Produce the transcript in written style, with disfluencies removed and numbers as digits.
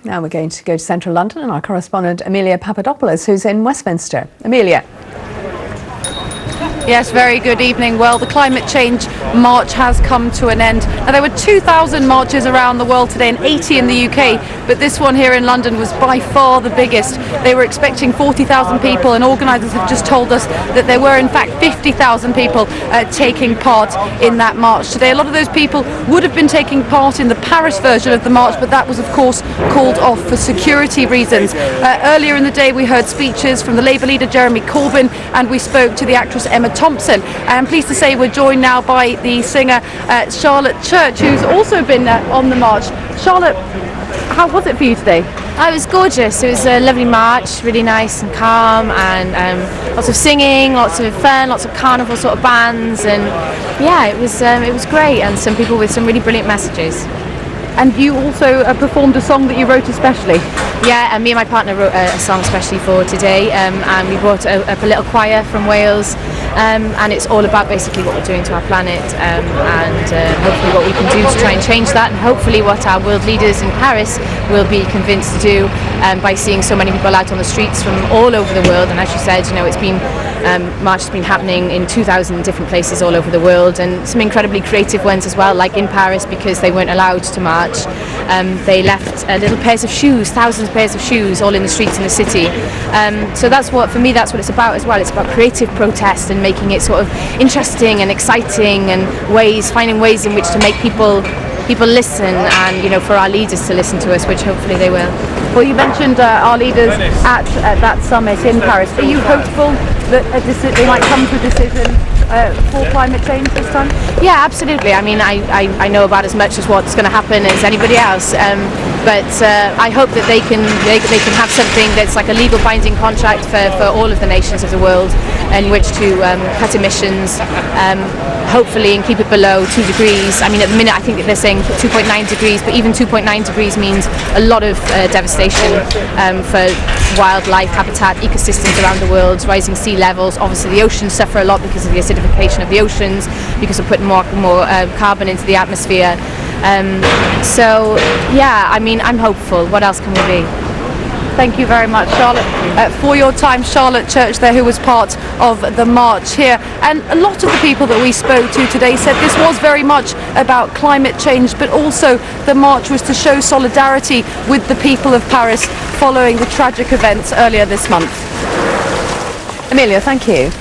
Now we're going to go to central London and our correspondent Amelia Papadopoulos, who's in Westminster. Amelia. Yes, very good evening. Well, the climate change march has come to an end. Now, there were 2,000 marches around the world today and 80 in the UK, but this one here in London was by far the biggest. They were expecting 40,000 people, and organisers have just told us that there were in fact 50,000 people taking part in that march today. A lot of those people would have been taking part in the Paris version of the march, but that was of course called off for security reasons. Earlier in the day we heard speeches from the Labour leader Jeremy Corbyn, and we spoke to the actress Emma Thompson. I'm pleased to say we're joined now by the singer Charlotte Church, who's also been on the march. Charlotte, how was it for you today? Oh, it was gorgeous. It was a lovely march, really nice and calm, and lots of singing, lots of fun, lots of carnival sort of bands, and yeah, it was great, and some people with some really brilliant messages. And you also performed a song that you wrote especially. Yeah, and me and my partner wrote a song especially for today, and we brought up a little choir from Wales, and it's all about basically what we're doing to our planet, and hopefully what we can do to try and change that, and hopefully what our world leaders in Paris will be convinced to do by seeing so many people out on the streets from all over the world. And as you said, you know, it's been march has been happening in 2,000 different places all over the world, and some incredibly creative ones as well, like in Paris, because they weren't allowed to march. They left little pairs of shoes, thousands of pairs of shoes, all in the streets in the city. So that's what, for me, that's what it's about as well. It's about creative protest and making it sort of interesting and exciting, and finding ways in which to make people listen, and, you know, for our leaders to listen to us, which hopefully they will. Well, you mentioned our leaders at that summit in Paris. Are you hopeful that they might come to a decision for climate change this time? Yeah, absolutely. I mean, I know about as much as what's going to happen as anybody else, but I hope that they can have something that's like a legal binding contract for all of the nations of the world, in which to cut emissions, hopefully, and keep it below 2 degrees. I mean, at the minute I think that they're saying 2.9 degrees, but even 2.9 degrees means a lot of devastation for wildlife, habitat, ecosystems around the world, rising sea levels. Obviously the oceans suffer a lot because of the acidification of the oceans, because of putting more carbon into the atmosphere. So yeah, I mean, I'm hopeful. What else can we be? Thank you very much, Charlotte, for your time. Charlotte Church there, who was part of the march here. And a lot of the people that we spoke to today said this was very much about climate change, but also the march was to show solidarity with the people of Paris following the tragic events earlier this month. Amelia, thank you.